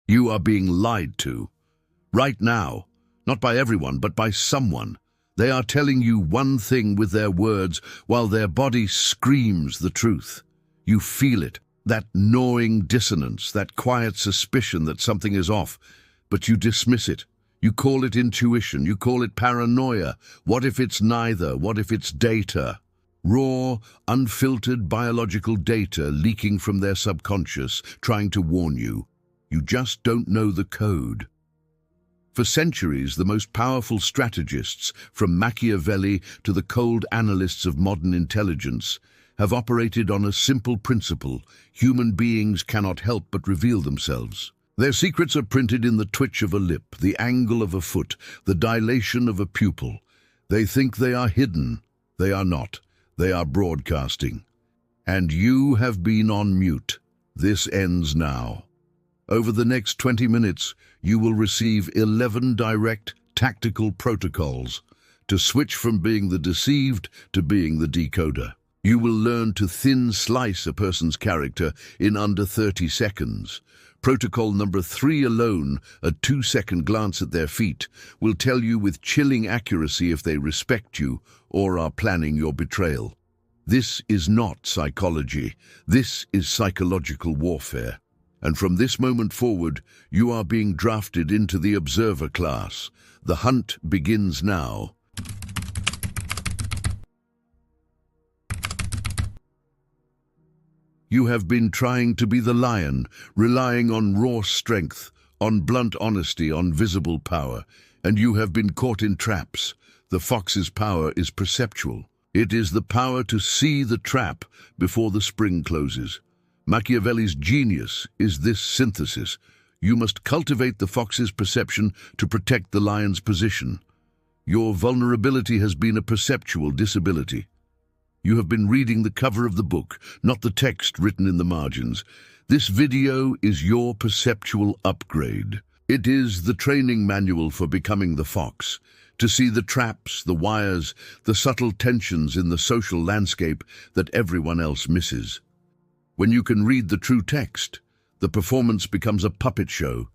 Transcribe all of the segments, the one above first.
You are being lied to. Right now. Not by everyone, but by someone. They are telling you one thing with their words while their body screams the truth. You feel it, that gnawing dissonance, that quiet suspicion that something is off, but you dismiss it. You call it intuition, you call it paranoia. What if it's neither? What if it's data? Raw, unfiltered biological data leaking from their subconscious, trying to warn you. You just don't know the code. For centuries, the most powerful strategists, from Machiavelli to the cold analysts of modern intelligence, have operated on a simple principle: human beings cannot help but reveal themselves. Their secrets are printed in the twitch of a lip, the angle of a foot, the dilation of a pupil. They think they are hidden. They are not. They are broadcasting. And you have been on mute. This ends now. Over the next 20 minutes, you will receive 11 direct, tactical protocols to switch from being the deceived to being the decoder. You will learn to thin slice a person's character in under 30 seconds. Protocol number 3 alone, a 2-second glance at their feet, will tell you with chilling accuracy if they respect you or are planning your betrayal. This is not psychology. This is psychological warfare. And from this moment forward, you are being drafted into the observer class. The hunt begins now. You have been trying to be the lion, relying on raw strength, on blunt honesty, on visible power, and you have been caught in traps. The fox's power is perceptual. It is the power to see the trap before the spring closes. Machiavelli's genius is this synthesis. You must cultivate the fox's perception to protect the lion's position. Your vulnerability has been a perceptual disability. You have been reading the cover of the book, not the text written in the margins. This video is your perceptual upgrade. It is the training manual for becoming the fox, to see the traps, the wires, the subtle tensions in the social landscape that everyone else misses. When you can read the true text, the performance becomes a puppet show,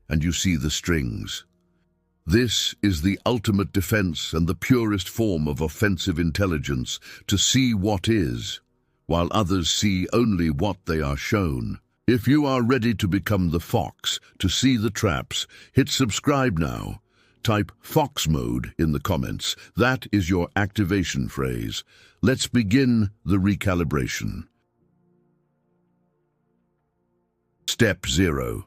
and you see the strings. This is the ultimate defense and the purest form of offensive intelligence, to see what is, while others see only what they are shown. If you are ready to become the fox, to see the traps, hit subscribe now. Type Fox Mode in the comments. That is your activation phrase. Let's begin the recalibration. Step 0.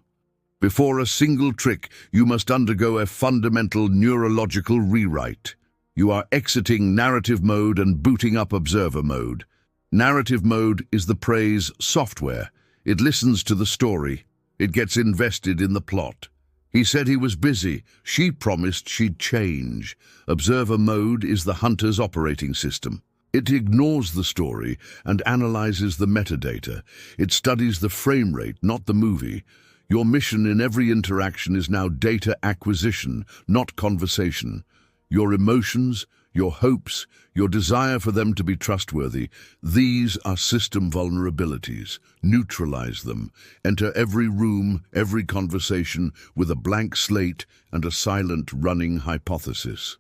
Before a single trick, you must undergo a fundamental neurological rewrite. You are exiting narrative mode and booting up observer mode. Narrative mode is the prey's software. It listens to the story. It gets invested in the plot. He said he was busy. She promised she'd change. Observer mode is the hunter's operating system. It ignores the story and analyzes the metadata. It studies the frame rate, not the movie. Your mission in every interaction is now data acquisition, not conversation. Your emotions, your hopes, your desire for them to be trustworthy, these are system vulnerabilities. Neutralize them. Enter every room, every conversation with a blank slate and a silent running hypothesis.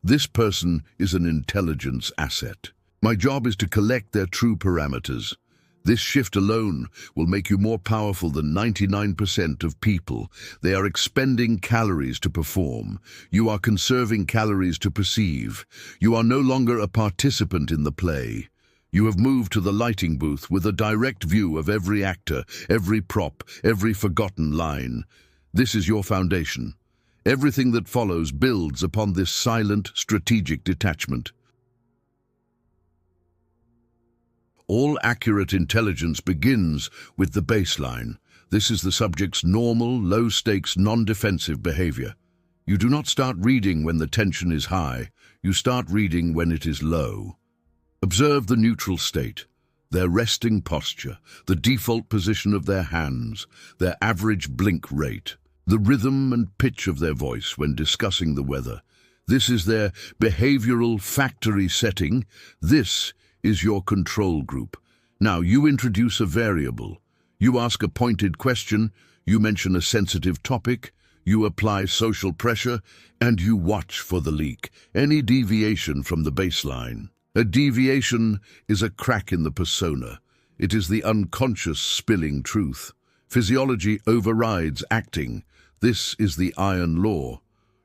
This person is an intelligence asset. My job is to collect their true parameters. This shift alone will make you more powerful than 99% of people. They are expending calories to perform. You are conserving calories to perceive. You are no longer a participant in the play. You have moved to the lighting booth with a direct view of every actor, every prop, every forgotten line. This is your foundation. Everything that follows builds upon this silent, strategic detachment. All accurate intelligence begins with the baseline. This is the subject's normal, low-stakes, non-defensive behavior. You do not start reading when the tension is high. You start reading when it is low. Observe the neutral state, their resting posture, the default position of their hands, their average blink rate, the rhythm and pitch of their voice when discussing the weather. This is their behavioral factory setting. This is your control group. Now you introduce a variable. You ask a pointed question. You mention a sensitive topic, you apply social pressure, and you watch for the leak, any deviation from the baseline. A deviation is a crack in the persona. It is the unconscious spilling truth. Physiology overrides acting. This is the iron law.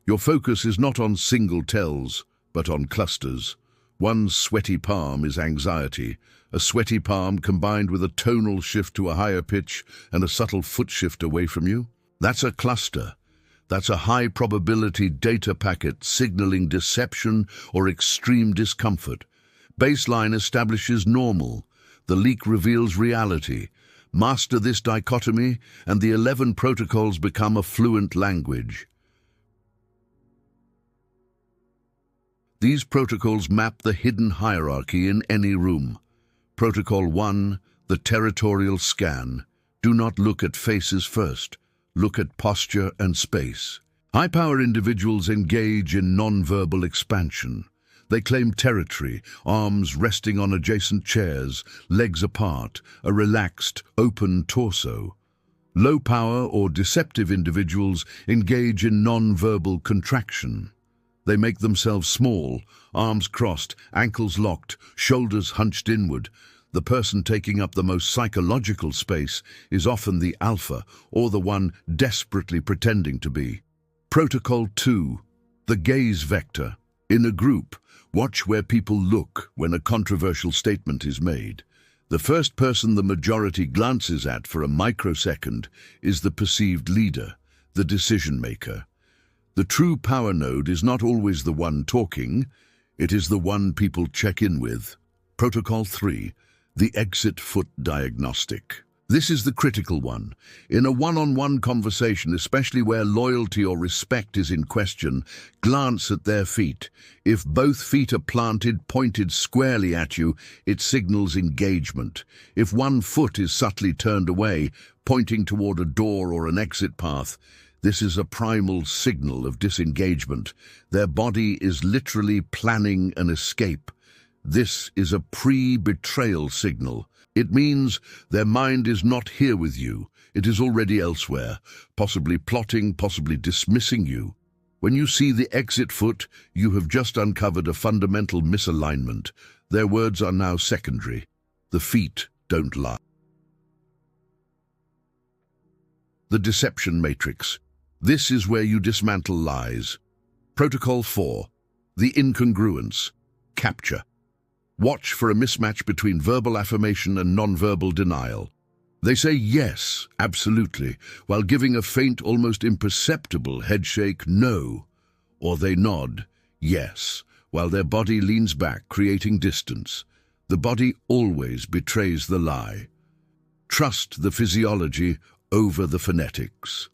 Your focus is not on single tells, but on clusters. One sweaty palm is anxiety. A sweaty palm combined with a tonal shift to a higher pitch and a subtle foot shift away from you. That's a cluster. That's a high probability data packet signaling deception or extreme discomfort. Baseline establishes normal. The leak reveals reality. Master this dichotomy and the 11 protocols become a fluent language. These protocols map the hidden hierarchy in any room. Protocol 1, the territorial scan. Do not look at faces first. Look at posture and space. High-power individuals engage in non-verbal expansion. They claim territory, arms resting on adjacent chairs, legs apart, a relaxed, open torso. Low-power or deceptive individuals engage in non-verbal contraction. They make themselves small, arms crossed, ankles locked, shoulders hunched inward. The person taking up the most psychological space is often the alpha or the one desperately pretending to be. Protocol 2, the gaze vector. In a group, watch where people look when a controversial statement is made. The first person the majority glances at for a microsecond is the perceived leader, the decision maker. The true power node is not always the one talking, it is the one people check in with. Protocol 3, the exit foot diagnostic. This is the critical one. In a one-on-one conversation, especially where loyalty or respect is in question, glance at their feet. If both feet are planted, pointed squarely at you, it signals engagement. If one foot is subtly turned away, pointing toward a door or an exit path, this is a primal signal of disengagement. Their body is literally planning an escape. This is a pre-betrayal signal. It means their mind is not here with you. It is already elsewhere, possibly plotting, possibly dismissing you. When you see the exit foot, you have just uncovered a fundamental misalignment. Their words are now secondary. The feet don't lie. The deception matrix. This is where you dismantle lies. Protocol 4. The incongruence. Capture. Watch for a mismatch between verbal affirmation and nonverbal denial. They say yes, absolutely, while giving a faint, almost imperceptible headshake no, or they nod yes, while their body leans back, creating distance. The body always betrays the lie. Trust the physiology over the phonetics.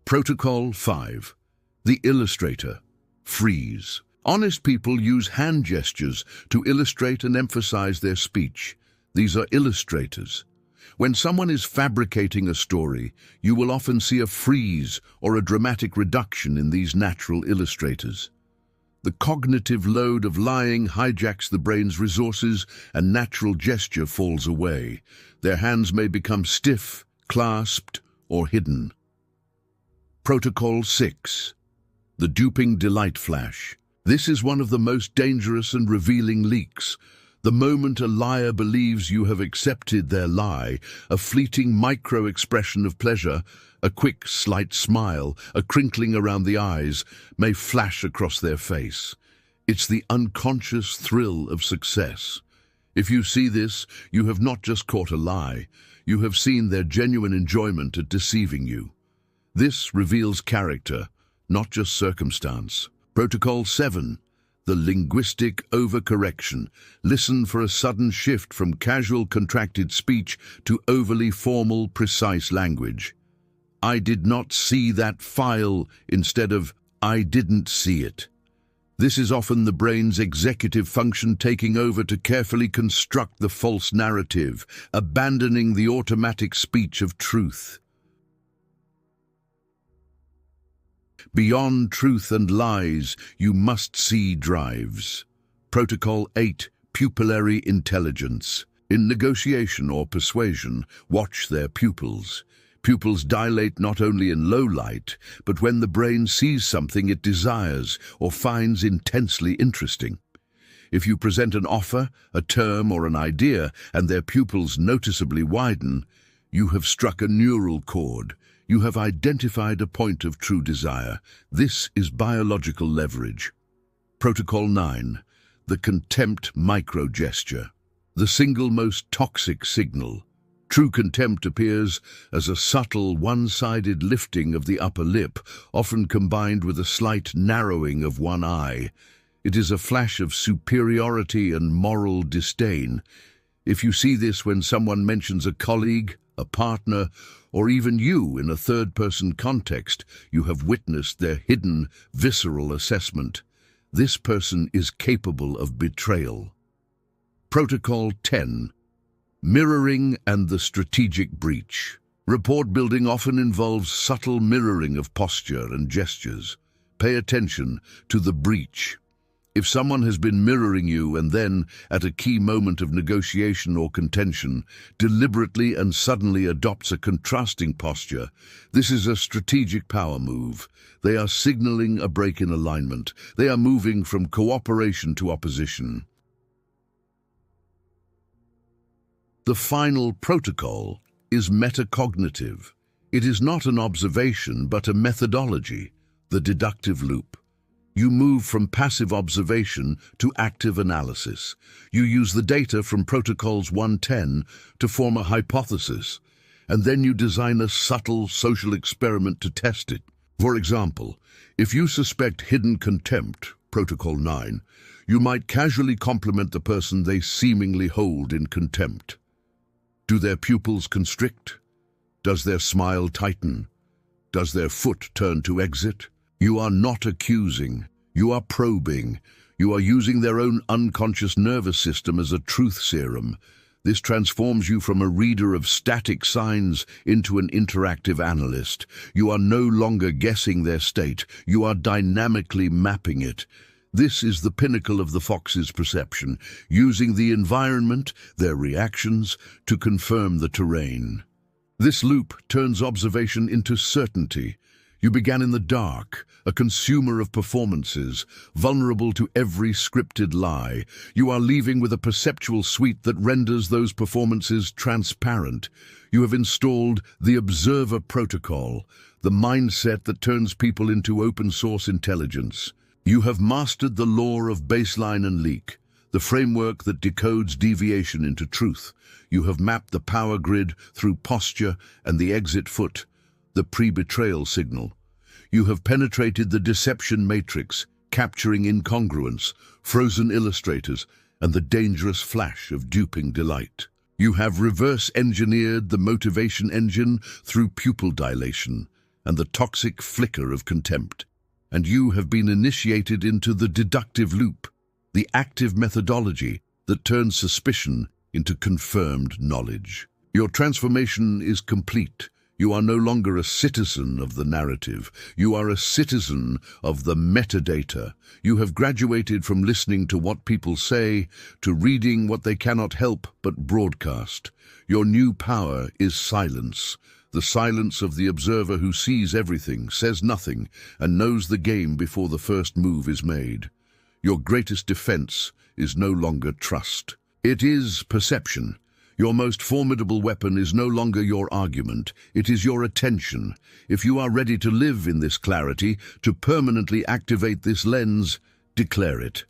Protocol 5. The illustrator. Freeze. Honest people use hand gestures to illustrate and emphasize their speech. These are illustrators. When someone is fabricating a story, you will often see a freeze or a dramatic reduction in these natural illustrators. The cognitive load of lying hijacks the brain's resources and natural gesture falls away. Their hands may become stiff, clasped, or hidden. Protocol 6. The duping delight flash. This is one of the most dangerous and revealing leaks. The moment a liar believes you have accepted their lie, a fleeting micro-expression of pleasure, a quick, slight smile, a crinkling around the eyes, may flash across their face. It's the unconscious thrill of success. If you see this, you have not just caught a lie, you have seen their genuine enjoyment at deceiving you. This reveals character, not just circumstance. Protocol 7. The linguistic overcorrection. Listen for a sudden shift from casual contracted speech to overly formal, precise language. I did not see that file instead of I didn't see it. This is often the brain's executive function taking over to carefully construct the false narrative, abandoning the automatic speech of truth. Beyond truth and lies, you must see drives. Protocol 8. Pupillary intelligence. In negotiation or persuasion, watch their pupils. Pupils dilate not only in low light, but when the brain sees something it desires or finds intensely interesting. If you present an offer, a term, or an idea, and their pupils noticeably widen, you have struck a neural chord. You have identified a point of true desire. This is biological leverage. Protocol 9. The contempt micro-gesture. The single most toxic signal. True contempt appears as a subtle, one-sided lifting of the upper lip, often combined with a slight narrowing of one eye. It is a flash of superiority and moral disdain. If you see this when someone mentions a colleague, a partner, or even you in a third-person context, you have witnessed their hidden, visceral assessment. This person is capable of betrayal. Protocol 10. Mirroring and the strategic breach. Rapport building often involves subtle mirroring of posture and gestures. Pay attention to the breach. If someone has been mirroring you and then, at a key moment of negotiation or contention, deliberately and suddenly adopts a contrasting posture, this is a strategic power move. They are signaling a break in alignment. They are moving from cooperation to opposition. The final protocol is metacognitive. It is not an observation but a methodology, the deductive loop. You move from passive observation to active analysis. You use the data from protocols 110 to form a hypothesis, and then you design a subtle social experiment to test it. For example, if you suspect hidden contempt, protocol 9, you might casually compliment the person they seemingly hold in contempt. Do their pupils constrict? Does their smile tighten? Does their foot turn to exit? You are not accusing, you are probing. You are using their own unconscious nervous system as a truth serum. This transforms you from a reader of static signs into an interactive analyst. You are no longer guessing their state, you are dynamically mapping it. This is the pinnacle of the fox's perception, using the environment, their reactions, to confirm the terrain. This loop turns observation into certainty. You began in the dark, a consumer of performances, vulnerable to every scripted lie. You are leaving with a perceptual suite that renders those performances transparent. You have installed the observer protocol, the mindset that turns people into open-source intelligence. You have mastered the law of baseline and leak, the framework that decodes deviation into truth. You have mapped the power grid through posture and the exit foot, the pre-betrayal signal. You have penetrated the deception matrix, capturing incongruence, frozen illustrators, and the dangerous flash of duping delight. You have reverse-engineered the motivation engine through pupil dilation and the toxic flicker of contempt. And you have been initiated into the deductive loop, the active methodology that turns suspicion into confirmed knowledge. Your transformation is complete. You are no longer a citizen of the narrative. You are a citizen of the metadata. You have graduated from listening to what people say to reading what they cannot help but broadcast. Your new power is silence. The silence of the observer who sees everything, says nothing, and knows the game before the first move is made. Your greatest defense is no longer trust. It is perception. Your most formidable weapon is no longer your argument, it is your attention. If you are ready to live in this clarity, to permanently activate this lens, declare it.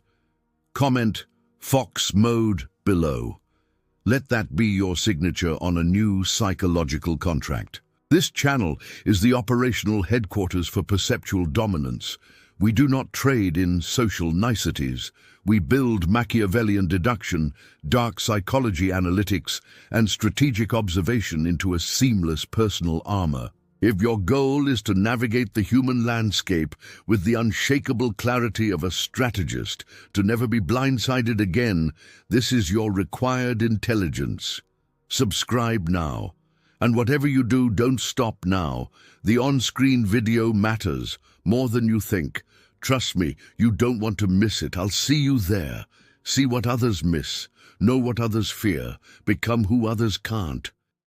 Comment Fox Mode below. Let that be your signature on a new psychological contract. This channel is the operational headquarters for perceptual dominance. We do not trade in social niceties. We build Machiavellian deduction, dark psychology analytics, and strategic observation into a seamless personal armor. If your goal is to navigate the human landscape with the unshakable clarity of a strategist, to never be blindsided again, this is your required intelligence. Subscribe now. And whatever you do, don't stop now. The on-screen video matters more than you think. Trust me, you don't want to miss it. I'll see you there. See what others miss. Know what others fear. Become who others can't.